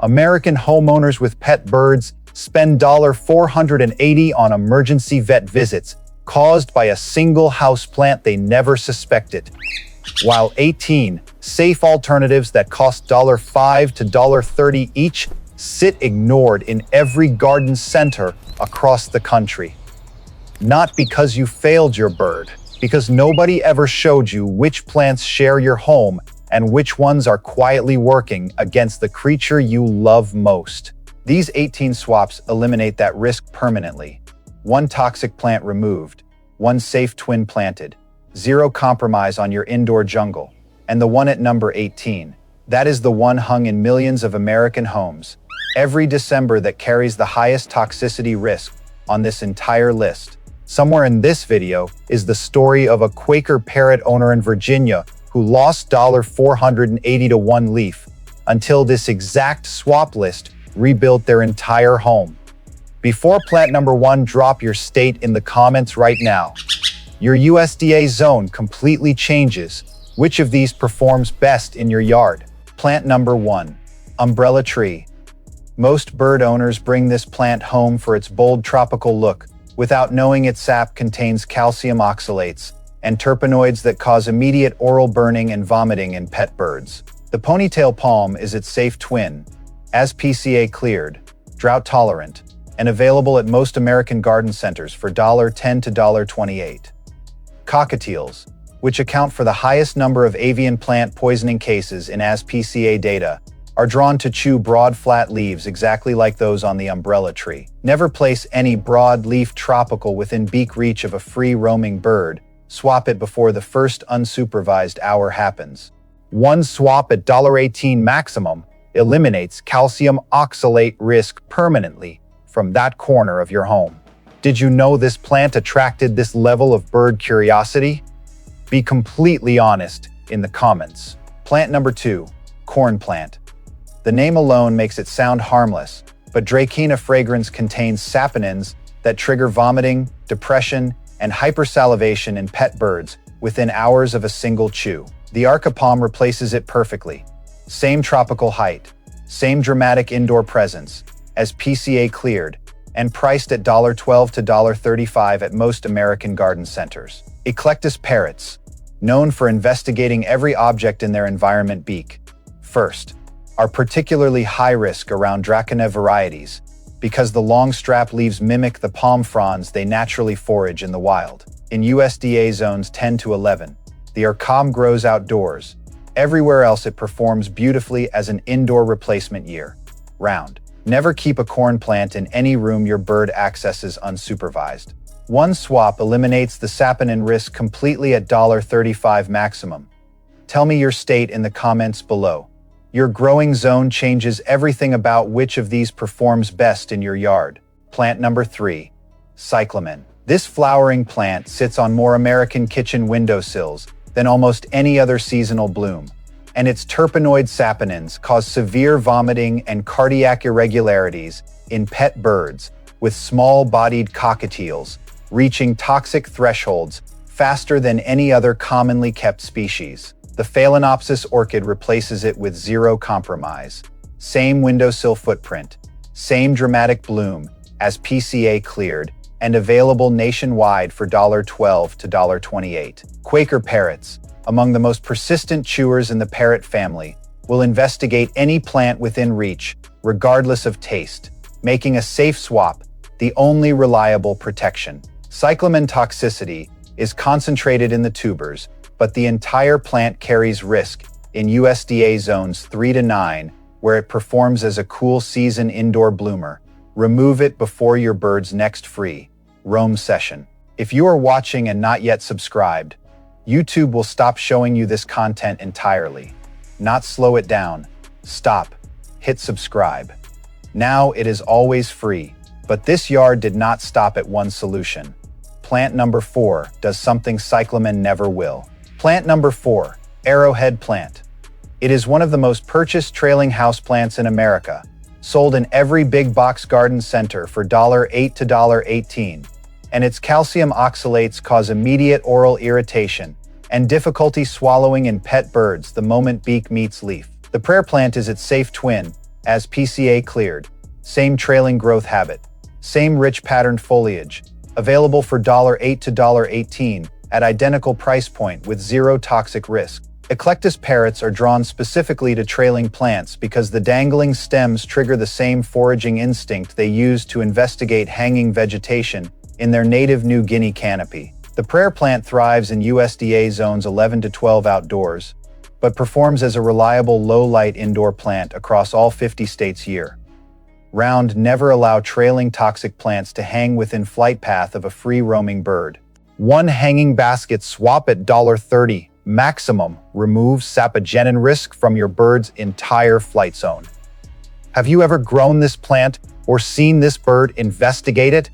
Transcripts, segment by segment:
American homeowners with pet birds spend $480 on emergency vet visits caused by a single houseplant they never suspected, while 18 safe alternatives that cost $5 to $30 each sit ignored in every garden center across the country. Not because you failed your bird, because nobody ever showed you which plants share your home and which ones are quietly working against the creature you love most. These 18 swaps eliminate that risk permanently. One toxic plant removed, one safe twin planted, zero compromise on your indoor jungle, and the one at number 18. That is the one hung in millions of American homes every December that carries the highest toxicity risk on this entire list. Somewhere in this video is the story of a Quaker Parrot owner in Virginia who lost $480 to one leaf until this exact swap list rebuilt their entire home. Before plant number 1, drop your state in the comments right now. Your USDA zone completely changes which of these performs best in your yard. Plant number 1, umbrella tree. Most bird owners bring this plant home for its bold tropical look, without knowing its sap contains calcium oxalates and terpenoids that cause immediate oral burning and vomiting in pet birds. The ponytail palm is its safe twin, ASPCA cleared, drought tolerant, and available at most American garden centers for $10 to $28. Cockatiels, which account for the highest number of avian plant poisoning cases in ASPCA data, are drawn to chew broad flat leaves exactly like those on the umbrella tree. Never place any broad-leaf tropical within beak reach of a free-roaming bird. Swap it before the first unsupervised hour happens. One swap at $18 maximum eliminates calcium oxalate risk permanently from that corner of your home. Did you know this plant attracted this level of bird curiosity? Be completely honest in the comments. Plant number 2, corn plant. The name alone makes it sound harmless, but Dracaena fragrans contains saponins that trigger vomiting, depression, and hypersalivation in pet birds within hours of a single chew. The Quaker Palm replaces it perfectly. Same tropical height, same dramatic indoor presence, as PCA cleared, and priced at $12 to $35 at most American garden centers. Eclectus parrots, known for investigating every object in their environment beak. First, are particularly high risk around Dracaena varieties because the long strap leaves mimic the palm fronds they naturally forage in the wild. In USDA zones 10 to 11, the Quaker Palm grows outdoors. Everywhere else it performs beautifully as an indoor replacement year-round. Never keep a corn plant in any room your bird accesses unsupervised. One swap eliminates the saponin risk completely at $35 maximum. Tell me your state in the comments below. Your growing zone changes everything about which of these performs best in your yard. Plant number 3, cyclamen. This flowering plant sits on more American kitchen windowsills than almost any other seasonal bloom, and its terpenoid saponins cause severe vomiting and cardiac irregularities in pet birds, with small-bodied cockatiels reaching toxic thresholds faster than any other commonly kept species. The Phalaenopsis orchid replaces it with zero compromise. Same windowsill footprint, same dramatic bloom as PCA cleared, and available nationwide for $12 to $28. Quaker parrots, among the most persistent chewers in the parrot family, will investigate any plant within reach, regardless of taste, making a safe swap the only reliable protection. Cyclamen toxicity is concentrated in the tubers, but the entire plant carries risk in USDA zones 3 to 9, where it performs as a cool season indoor bloomer. Remove it before your bird's next free roam session. If you are watching and not yet subscribed, YouTube will stop showing you this content entirely. Not slow it down. Stop. Hit subscribe. Now it is always free, but this yard did not stop at one solution. Plant number 4 does something cyclamen never will. Plant number 4, arrowhead plant. It is one of the most purchased trailing houseplants in America, sold in every big box garden center for $8 to $18, and its calcium oxalates cause immediate oral irritation and difficulty swallowing in pet birds the moment beak meets leaf. The prayer plant is its safe twin, ASPCA cleared. Same trailing growth habit. Same rich patterned foliage. Available for $8 to $18 at identical price point with zero toxic risk. Eclectus parrots are drawn specifically to trailing plants because the dangling stems trigger the same foraging instinct they use to investigate hanging vegetation in their native New Guinea canopy. The prayer plant thrives in USDA zones 11 to 12 outdoors, but performs as a reliable low-light indoor plant across all 50 states year. Round never allow trailing toxic plants to hang within flight path of a free-roaming bird. One hanging basket swap at $30 maximum removes sapogenin risk from your bird's entire flight zone. Have you ever grown this plant or seen this bird investigate it?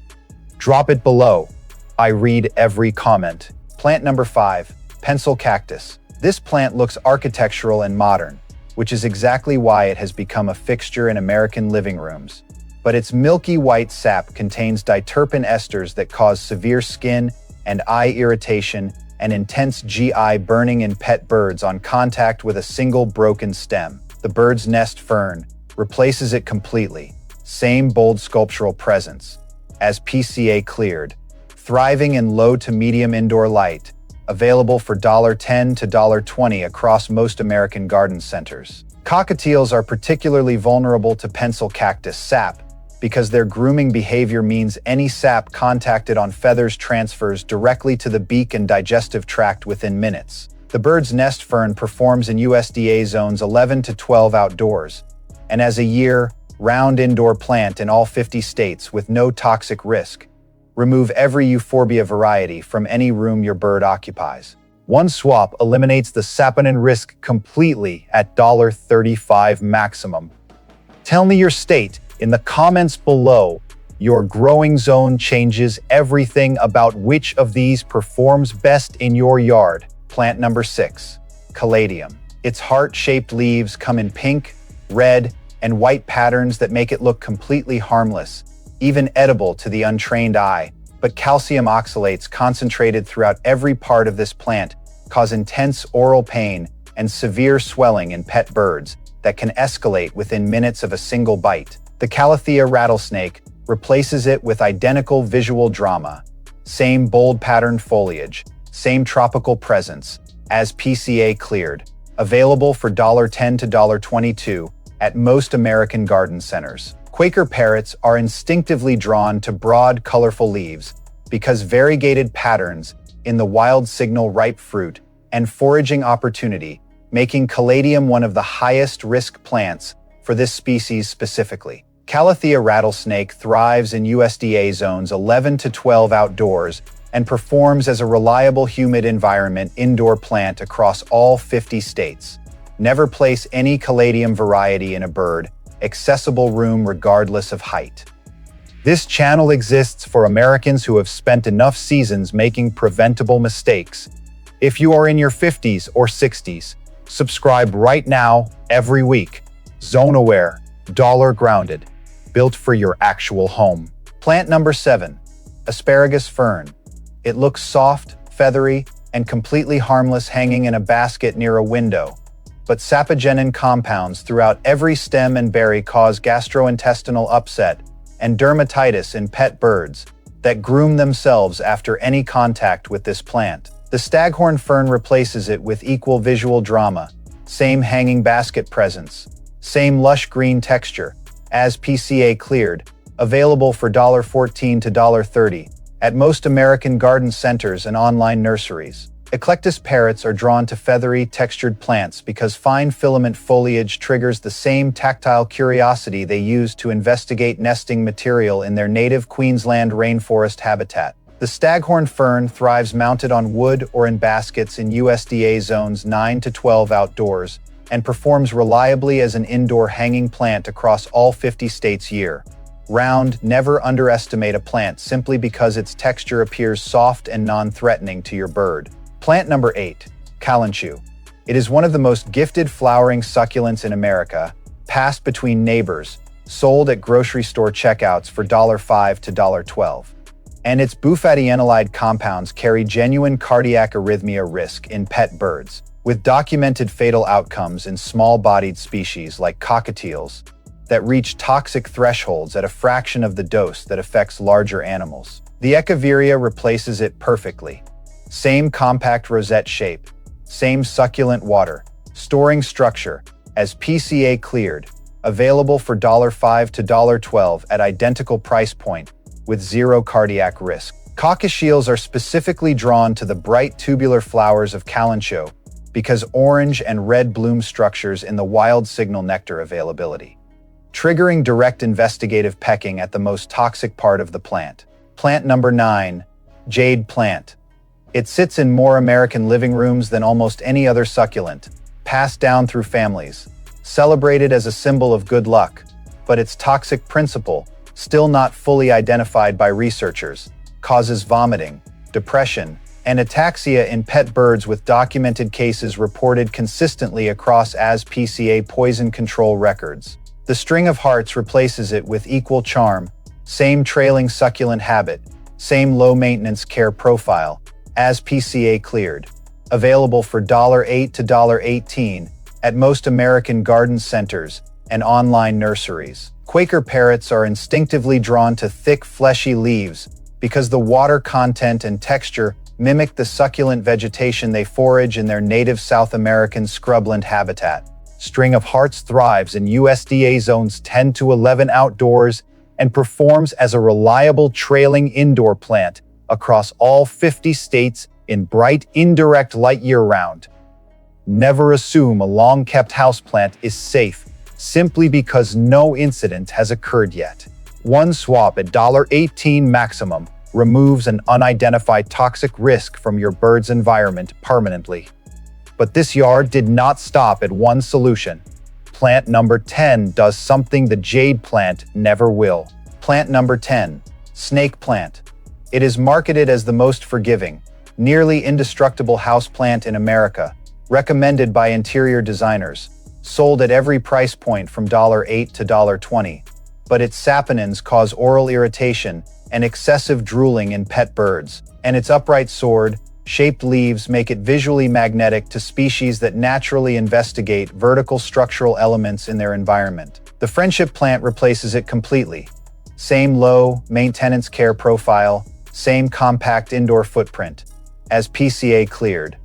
Drop it below. I read every comment. Plant number 5, pencil cactus. This plant looks architectural and modern, which is exactly why it has become a fixture in American living rooms. But its milky white sap contains diterpene esters that cause severe skin and eye irritation and intense GI burning in pet birds on contact with a single broken stem. The bird's nest fern replaces it completely. Same bold sculptural presence. ASPCA cleared. Thriving in low to medium indoor light. Available for $10 to $20 across most American garden centers. Cockatiels are particularly vulnerable to pencil cactus sap because their grooming behavior means any sap contacted on feathers transfers directly to the beak and digestive tract within minutes. The bird's nest fern performs in USDA zones 11 to 12 outdoors, and as a year-round indoor plant in all 50 states with no toxic risk. Remove every euphorbia variety from any room your bird occupies. One swap eliminates the saponin risk completely at $35 maximum. Tell me your state in the comments below. Your growing zone changes everything about which of these performs best in your yard. Plant number 6, caladium. Its heart-shaped leaves come in pink, red, and white patterns that make it look completely harmless, even edible to the untrained eye, but calcium oxalates concentrated throughout every part of this plant cause intense oral pain and severe swelling in pet birds that can escalate within minutes of a single bite. The Calathea rattlesnake replaces it with identical visual drama, same bold patterned foliage, same tropical presence, ASPCA cleared, available for $10 to $22 at most American garden centers. Quaker parrots are instinctively drawn to broad, colorful leaves because variegated patterns in the wild signal ripe fruit and foraging opportunity, making caladium one of the highest risk plants for this species specifically. Calathea rattlesnake thrives in USDA zones 11 to 12 outdoors and performs as a reliable humid environment indoor plant across all 50 states. Never place any caladium variety in a bird accessible room regardless of height. This channel exists for Americans who have spent enough seasons making preventable mistakes. If you are in your 50s or 60s, subscribe right now every week. Zone aware, dollar grounded, built for your actual home. Plant number 7, asparagus fern. It looks soft, feathery, and completely harmless hanging in a basket near a window. But sapogenin compounds throughout every stem and berry cause gastrointestinal upset and dermatitis in pet birds that groom themselves after any contact with this plant. The staghorn fern replaces it with equal visual drama, same hanging basket presence, same lush green texture, ASPCA cleared, available for $14 to $30 at most American garden centers and online nurseries. Eclectus parrots are drawn to feathery, textured plants because fine filament foliage triggers the same tactile curiosity they use to investigate nesting material in their native Queensland rainforest habitat. The staghorn fern thrives mounted on wood or in baskets in USDA zones 9 to 12 outdoors and performs reliably as an indoor hanging plant across all 50 states year. Round, never underestimate a plant simply because its texture appears soft and non-threatening to your bird. Plant number 8, calanchu. It is one of the most gifted flowering succulents in America, passed between neighbors, sold at grocery store checkouts for $5 to $12. And its bufadienolide compounds carry genuine cardiac arrhythmia risk in pet birds, with documented fatal outcomes in small-bodied species like cockatiels. that reach toxic thresholds at a fraction of the dose that affects larger animals. The Echeveria replaces it perfectly. Same compact rosette shape, same succulent water, storing structure, ASPCA cleared, available for $5 to $12 at identical price point with zero cardiac risk. Cockatiels are specifically drawn to the bright tubular flowers of Kalanchoe because orange and red bloom structures in the wild signal nectar availability, triggering direct investigative pecking at the most toxic part of the plant. Plant number 9, jade plant. It sits in more American living rooms than almost any other succulent, passed down through families, celebrated as a symbol of good luck, but its toxic principle, still not fully identified by researchers, causes vomiting, depression, and ataxia in pet birds, with documented cases reported consistently across ASPCA poison control records. The string of hearts replaces it with equal charm, same trailing succulent habit, same low-maintenance care profile, ASPCA cleared. Available for $8 to $18 at most American garden centers and online nurseries. Quaker parrots are instinctively drawn to thick, fleshy leaves because the water content and texture mimic the succulent vegetation they forage in their native South American scrubland habitat. String of Hearts thrives in USDA zones 10 to 11 outdoors and performs as a reliable trailing indoor plant across all 50 states in bright, indirect light year-round. Never assume a long-kept houseplant is safe simply because no incident has occurred yet. One swap at $18 maximum removes an unidentified toxic risk from your bird's environment permanently. But this yard did not stop at one solution. Plant number 10 does something the jade plant never will. Plant number 10, snake plant. It is marketed as the most forgiving, nearly indestructible houseplant in America, recommended by interior designers, sold at every price point from $8 to $20. But its saponins cause oral irritation and excessive drooling in pet birds, and its upright sword-shaped leaves make it visually magnetic to species that naturally investigate vertical structural elements in their environment. The friendship plant replaces it completely. Same low maintenance care profile, same compact indoor footprint, ASPCA cleared.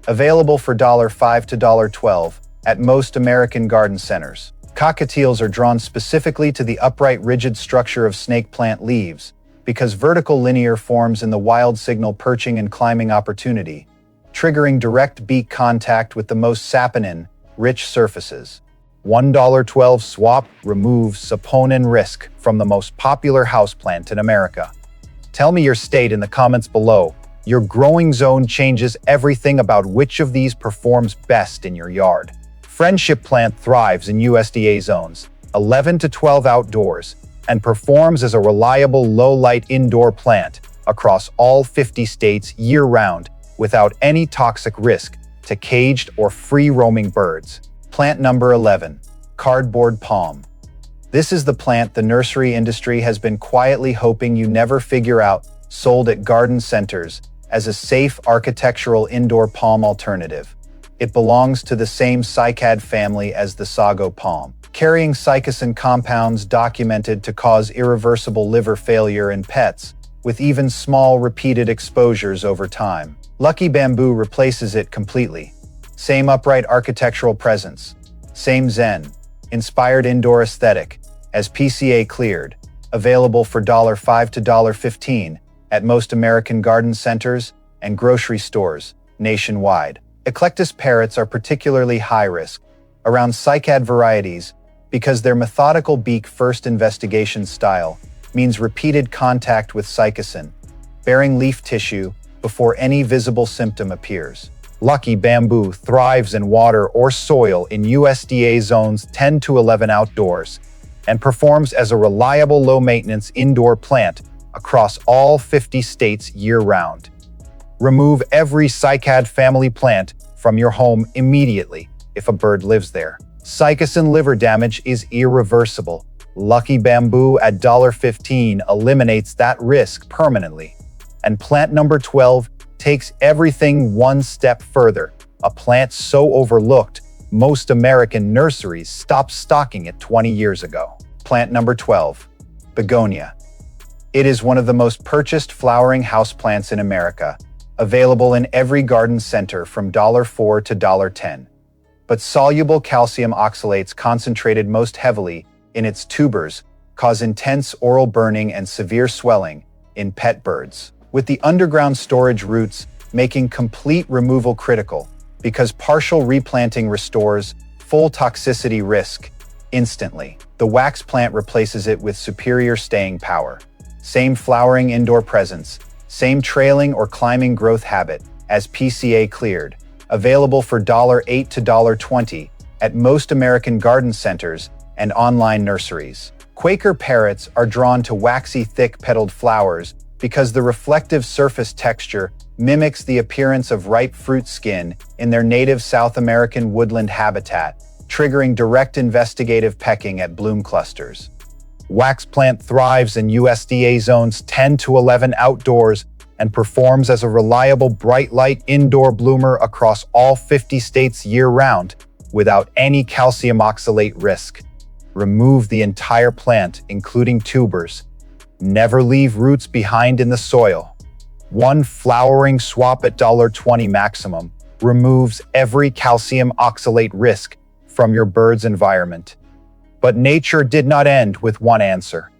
Available for $5 to $12 at most American garden centers. Cockatiels are drawn specifically to the upright, rigid structure of snake plant leaves because vertical linear forms in the wild signal perching and climbing opportunity, triggering direct beak contact with the most saponin-rich surfaces. $1.12 swap removes saponin risk from the most popular houseplant in America. Tell me your state in the comments below. Your growing zone changes everything about which of these performs best in your yard. Friendship plant thrives in USDA zones 11 to 12 outdoors and performs as a reliable low-light indoor plant across all 50 states year-round without any toxic risk to caged or free-roaming birds. Plant number 11, cardboard palm. This is the plant the nursery industry has been quietly hoping you never figure out, sold at garden centers as a safe architectural indoor palm alternative. It belongs to the same cycad family as the Sago Palm, carrying cycasin compounds documented to cause irreversible liver failure in pets, with even small repeated exposures over time. Lucky Bamboo replaces it completely. Same upright architectural presence, same Zen-inspired indoor aesthetic, ASPCA cleared, available for $5 to $15 at most American garden centers and grocery stores nationwide. Eclectus parrots are particularly high risk around cycad varieties because their methodical beak-first investigation style means repeated contact with cycasin, bearing leaf tissue before any visible symptom appears. Lucky Bamboo thrives in water or soil in USDA zones 10 to 11 outdoors and performs as a reliable low-maintenance indoor plant across all 50 states year-round. Remove every cycad family plant from your home immediately if a bird lives there. Cycasin liver damage is irreversible. Lucky Bamboo at $15 eliminates that risk permanently. And plant number 12 takes everything one step further, a plant so overlooked Most American nurseries stopped stocking it 20 years ago. Plant number 12. Begonia. It is one of the most purchased flowering houseplants in America, available in every garden center from $4 to $10. But soluble calcium oxalates concentrated most heavily in its tubers cause intense oral burning and severe swelling in pet birds, with the underground storage roots making complete removal critical because partial replanting restores full toxicity risk instantly. The wax plant replaces it with superior staying power. Same flowering indoor presence, same trailing or climbing growth habit as ASPCA cleared, available for $8 to $20 at most American garden centers and online nurseries. Quaker parrots are drawn to waxy, thick-petaled flowers because the reflective surface texture mimics the appearance of ripe fruit skin in their native South American woodland habitat, triggering direct investigative pecking at bloom clusters. Wax plant thrives in USDA zones 10 to 11 outdoors and performs as a reliable bright light indoor bloomer across all 50 states year-round without any calcium oxalate risk. Remove the entire plant, including tubers. Never leave roots behind in the soil. One flowering swap at $20 maximum removes every calcium oxalate risk from your bird's environment. But nature did not end with one answer.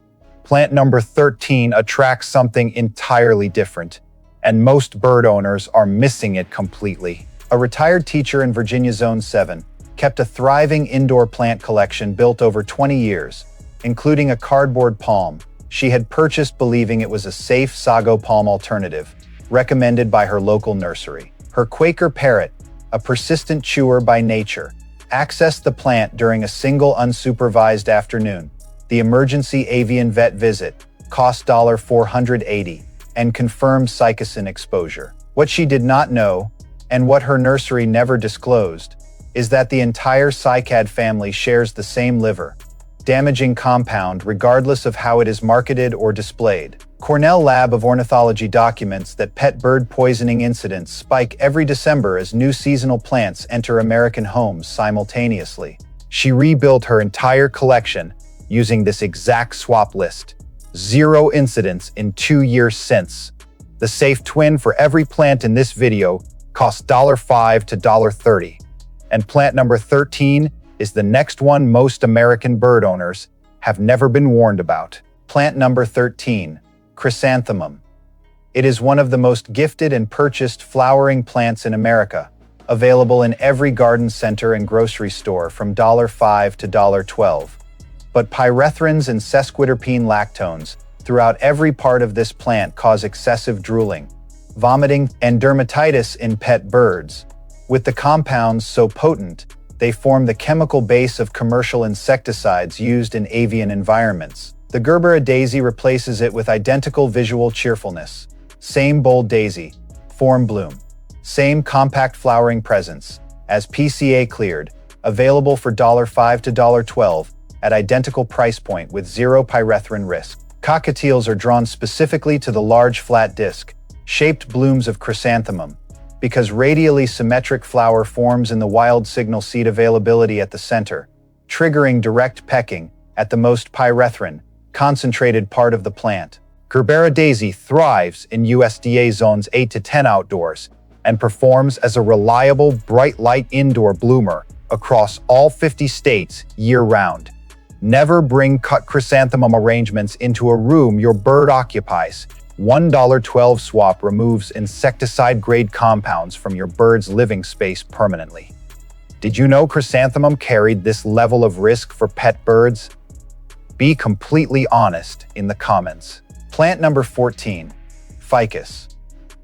Plant number 13 attracts something entirely different, and most bird owners are missing it completely. A retired teacher in Virginia Zone 7 kept a thriving indoor plant collection built over 20 years, including a cardboard palm she had purchased believing it was a safe Sago Palm alternative, recommended by her local nursery. Her Quaker Parrot, a persistent chewer by nature, accessed the plant during a single unsupervised afternoon. The emergency avian vet visit cost $480 and confirmed cycasin exposure. What she did not know, and what her nursery never disclosed, is that the entire cycad family shares the same liver, damaging compound regardless of how it is marketed or displayed. Cornell Lab of Ornithology documents that pet bird poisoning incidents spike every December as new seasonal plants enter American homes simultaneously. She rebuilt her entire collection using this exact swap list. 0 incidents in 2 years since. The safe twin for every plant in this video costs $5 to $30. And plant number 13 is the next one most American bird owners have never been warned about. Plant number 13, chrysanthemum. It is one of the most gifted and purchased flowering plants in America, available in every garden center and grocery store from $5 to $12. But pyrethrins and sesquiterpene lactones throughout every part of this plant cause excessive drooling, vomiting, and dermatitis in pet birds. With the compounds so potent, they form the chemical base of commercial insecticides used in avian environments. The Gerbera daisy replaces it with identical visual cheerfulness. Same bold daisy, form bloom. Same compact flowering presence, as ASPCA cleared, available for $5 to $12 at identical price point with 0 pyrethrin risk. Cockatiels are drawn specifically to the large flat disc, shaped blooms of chrysanthemum, because radially symmetric flower forms in the wild signal seed availability at the center, triggering direct pecking at the most pyrethrin, concentrated part of the plant. Gerbera daisy thrives in USDA zones 8 to 10 outdoors and performs as a reliable bright light indoor bloomer across all 50 states year-round. Never bring cut chrysanthemum arrangements into a room your bird occupies. $12 swap removes insecticide-grade compounds from your bird's living space permanently. Did you know chrysanthemum carried this level of risk for pet birds? Be completely honest in the comments. Plant number 14, ficus.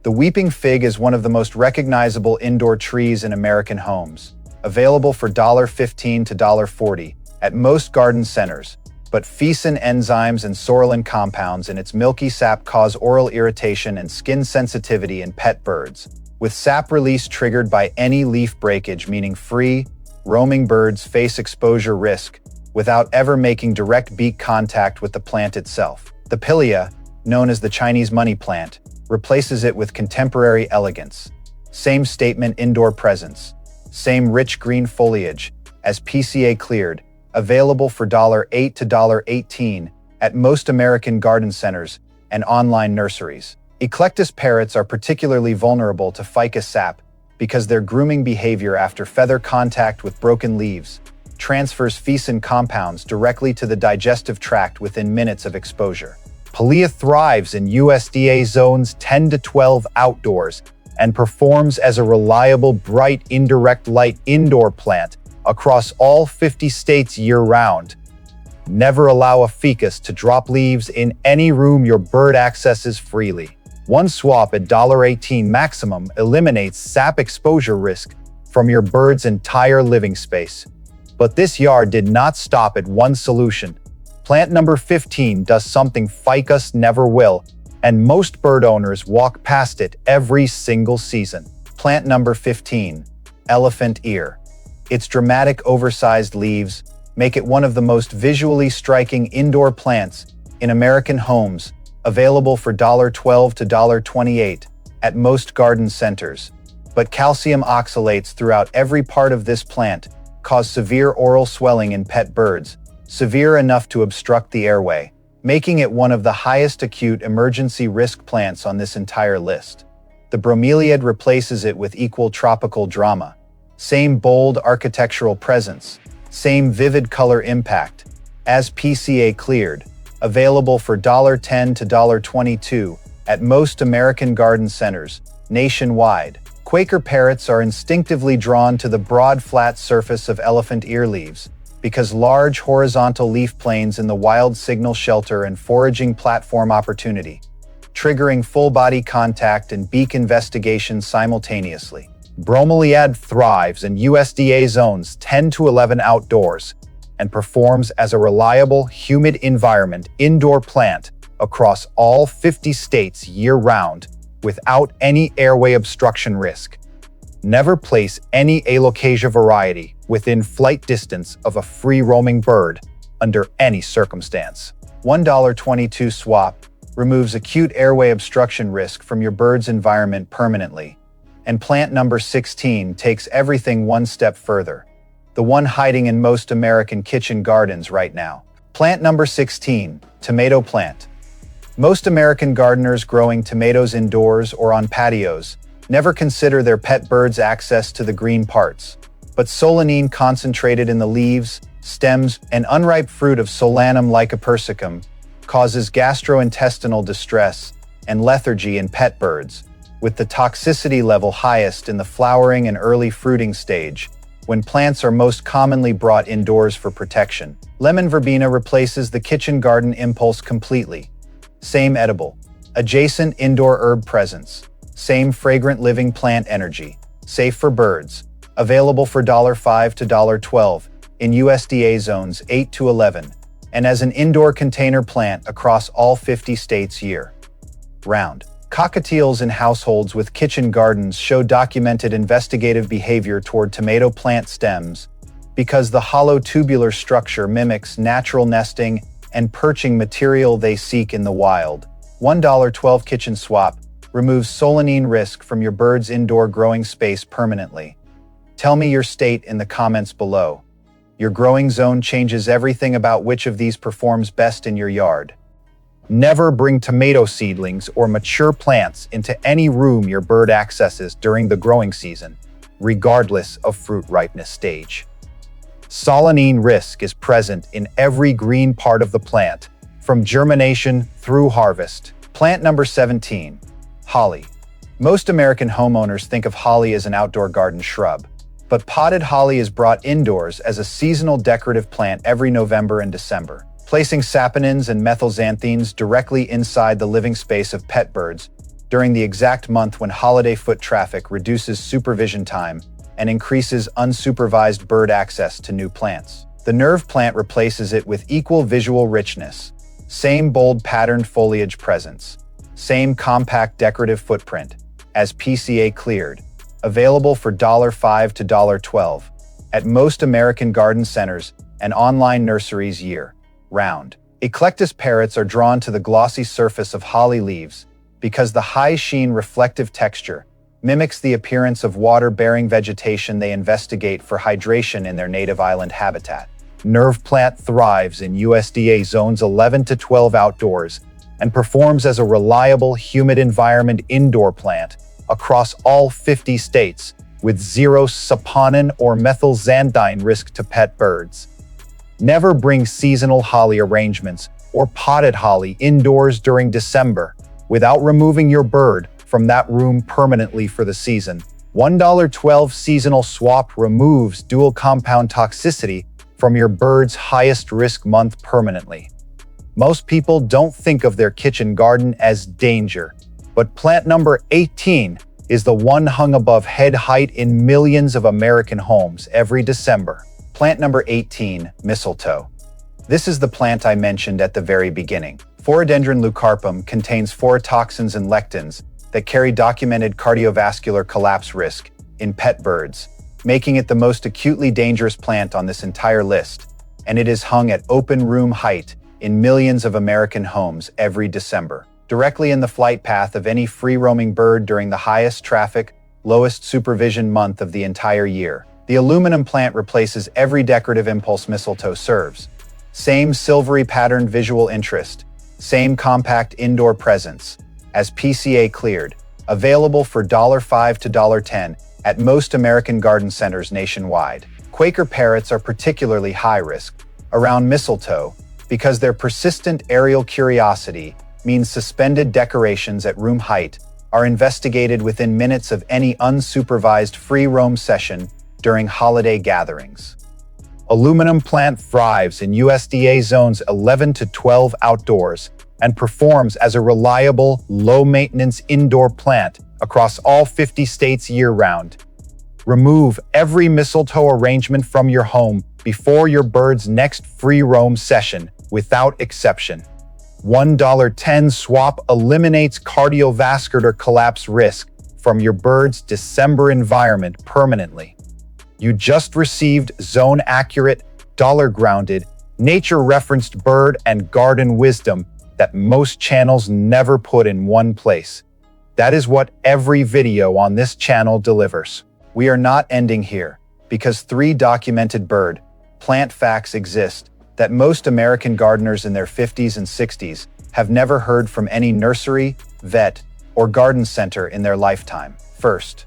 The weeping fig is one of the most recognizable indoor trees in American homes, available for $15 to $40 at most garden centers. But ficin enzymes and psoralen compounds in its milky sap cause oral irritation and skin sensitivity in pet birds, with sap release triggered by any leaf breakage, meaning free, roaming birds face exposure risk without ever making direct beak contact with the plant itself. The pilia, known as the Chinese money plant, replaces it with contemporary elegance. Same statement indoor presence. Same rich green foliage, as PCA cleared, available for $8 to $18 at most American garden centers and online nurseries. Eclectus parrots are particularly vulnerable to ficus sap because their grooming behavior after feather contact with broken leaves transfers feces compounds directly to the digestive tract within minutes of exposure. Pilea thrives in USDA zones 10 to 12 outdoors and performs as a reliable bright indirect light indoor plant across all 50 states year-round. Never allow a ficus to drop leaves in any room your bird accesses freely. One swap at $18 maximum eliminates sap exposure risk from your bird's entire living space. But this yard did not stop at one solution. Plant number 15 does something ficus never will, and most bird owners walk past it every single season. Plant number 15, elephant ear. Its dramatic oversized leaves make it one of the most visually striking indoor plants in American homes, available for $12 to $28 at most garden centers. But calcium oxalates throughout every part of this plant cause severe oral swelling in pet birds, severe enough to obstruct the airway, making it one of the highest acute emergency risk plants on this entire list. The bromeliad replaces it with equal tropical drama. Same bold architectural presence, same vivid color impact, ASPCA cleared, available for $10 to $22 at most American garden centers nationwide. Quaker parrots are instinctively drawn to the broad flat surface of elephant ear leaves because large horizontal leaf planes in the wild signal shelter and foraging platform opportunity, triggering full-body contact and beak investigation simultaneously. Bromeliad thrives in USDA zones 10 to 11 outdoors and performs as a reliable, humid environment indoor plant across all 50 states year-round without any airway obstruction risk. Never place any alocasia variety within flight distance of a free-roaming bird under any circumstance. $22 swap removes acute airway obstruction risk from your bird's environment permanently. And plant number 16 takes everything one step further. The one hiding in most American kitchen gardens right now. Plant number 16, tomato plant. Most American gardeners growing tomatoes indoors or on patios never consider their pet birds' access to the green parts. But solanine concentrated in the leaves, stems, and unripe fruit of Solanum lycopersicum causes gastrointestinal distress and lethargy in pet birds, with the toxicity level highest in the flowering and early fruiting stage, when plants are most commonly brought indoors for protection. Lemon verbena replaces the kitchen garden impulse completely. Same edible, adjacent indoor herb presence, same fragrant living plant energy, safe for birds, available for $5 to $12 in USDA zones 8 to 11, and as an indoor container plant across all 50 states year-round. Cockatiels in households with kitchen gardens show documented investigative behavior toward tomato plant stems because the hollow tubular structure mimics natural nesting and perching material they seek in the wild. $12 kitchen swap removes solanine risk from your bird's indoor growing space permanently. Tell me your state in the comments below. Your growing zone changes everything about which of these performs best in your yard. Never bring tomato seedlings or mature plants into any room your bird accesses during the growing season, regardless of fruit ripeness stage. Solanine risk is present in every green part of the plant, from germination through harvest. Plant number 17, holly. Most American homeowners think of holly as an outdoor garden shrub, but potted holly is brought indoors as a seasonal decorative plant every November and December. Placing saponins and methylxanthines directly inside the living space of pet birds during the exact month when holiday foot traffic reduces supervision time and increases unsupervised bird access to new plants. The nerve plant replaces it with equal visual richness, same bold patterned foliage presence, same compact decorative footprint, as PCA cleared, available for $5 to $12 at most American garden centers and online nurseries year-round. Eclectus parrots are drawn to the glossy surface of holly leaves because the high sheen reflective texture mimics the appearance of water-bearing vegetation they investigate for hydration in their native island habitat. Nerve plant thrives in USDA zones 11 to 12 outdoors and performs as a reliable, humid environment indoor plant across all 50 states, with zero saponin or methylxanthine risk to pet birds. Never bring seasonal holly arrangements or potted holly indoors during December without removing your bird from that room permanently for the season. $1.12 seasonal swap removes dual compound toxicity from your bird's highest risk month permanently. Most people don't think of their kitchen garden as danger, but plant number 18 is the one hung above head height in millions of American homes every December. Plant number 18, mistletoe. This is the plant I mentioned at the very beginning. Phoradendron leucarpum contains phototoxins and lectins that carry documented cardiovascular collapse risk in pet birds, making it the most acutely dangerous plant on this entire list, and it is hung at open room height in millions of American homes every December, directly in the flight path of any free-roaming bird during the highest traffic, lowest supervision month of the entire year. The aluminum plant replaces every decorative impulse mistletoe serves. Same silvery patterned visual interest, same compact indoor presence, as PCA cleared, available for $5 to $10 at most American garden centers nationwide. Quaker parrots are particularly high risk around mistletoe because their persistent aerial curiosity means suspended decorations at room height are investigated within minutes of any unsupervised free roam session during holiday gatherings. Aluminum plant thrives in USDA zones 11 to 12 outdoors and performs as a reliable, low-maintenance indoor plant across all 50 states year-round. Remove every mistletoe arrangement from your home before your bird's next free roam session without exception. $1.10 swap eliminates cardiovascular collapse risk from your bird's December environment permanently. You just received zone-accurate, dollar-grounded, nature-referenced bird and garden wisdom that most channels never put in one place. That is what every video on this channel delivers. We are not ending here, because 3 documented bird, plant facts exist that most American gardeners in their 50s and 60s have never heard from any nursery, vet, or garden center in their lifetime. First,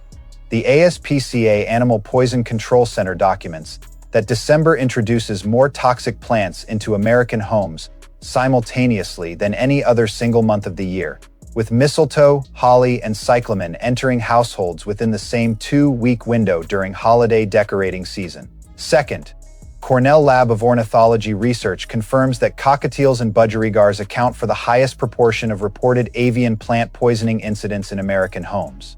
the ASPCA Animal Poison Control Center documents that December introduces more toxic plants into American homes simultaneously than any other single month of the year, with mistletoe, holly, and cyclamen entering households within the same 2-week window during holiday decorating season. Second, Cornell Lab of Ornithology research confirms that cockatiels and budgerigars account for the highest proportion of reported avian plant poisoning incidents in American homes.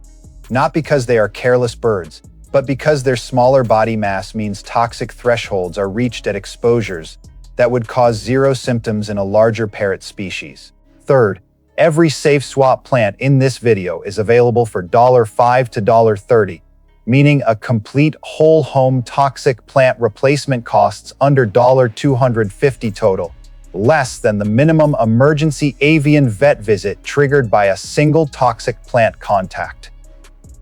Not because they are careless birds, but because their smaller body mass means toxic thresholds are reached at exposures that would cause 0 symptoms in a larger parrot species. Third, every safe swap plant in this video is available for $5 to $30, meaning a complete whole home toxic plant replacement costs under $250 total, less than the minimum emergency avian vet visit triggered by a single toxic plant contact.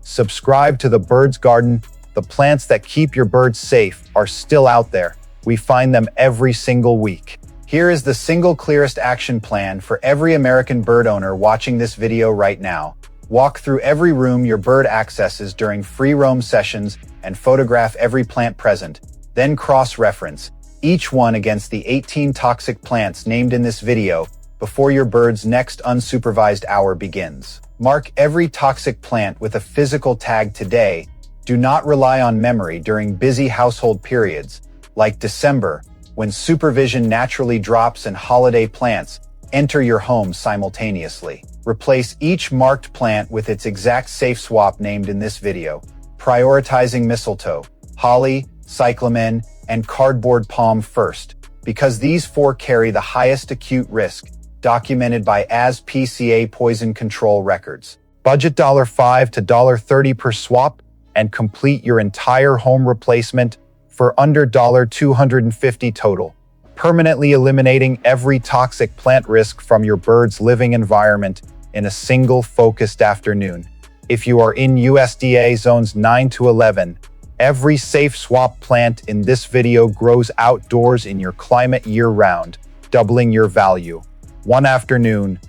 Subscribe to The Bird's Garden. The plants that keep your birds safe are still out there. We find them every single week. Here is the single clearest action plan for every American bird owner watching this video right now. Walk through every room your bird accesses during free roam sessions and photograph every plant present, then cross-reference each one against the 18 toxic plants named in this video before your bird's next unsupervised hour begins. Mark every toxic plant with a physical tag today. Do not rely on memory during busy household periods, like December, when supervision naturally drops and holiday plants enter your home simultaneously. Replace each marked plant with its exact safe swap named in this video, prioritizing mistletoe, holly, cyclamen, and cardboard palm first, because these 4 carry the highest acute risk, documented by ASPCA poison control records. Budget $5 to $30 per swap and complete your entire home replacement for under $250 total, permanently eliminating every toxic plant risk from your bird's living environment in a single focused afternoon. If you are in USDA zones 9 to 11, every safe swap plant in this video grows outdoors in your climate year-round, doubling your value. One afternoon,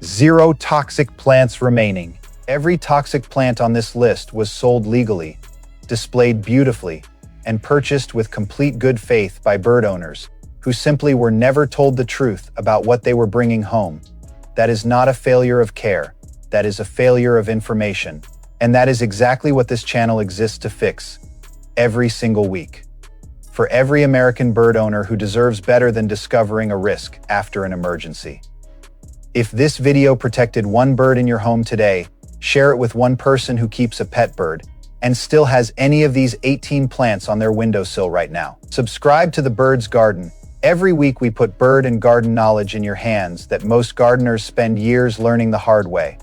0 toxic plants remaining. Every toxic plant on this list was sold legally, displayed beautifully, and purchased with complete good faith by bird owners who simply were never told the truth about what they were bringing home. That is not a failure of care. That is a failure of information. And that is exactly what this channel exists to fix, every single week. For every American bird owner who deserves better than discovering a risk after an emergency. If this video protected one bird in your home today, share it with one person who keeps a pet bird and still has any of these 18 plants on their windowsill right now. Subscribe to The Bird's Garden. Every week we put bird and garden knowledge in your hands that most gardeners spend years learning the hard way.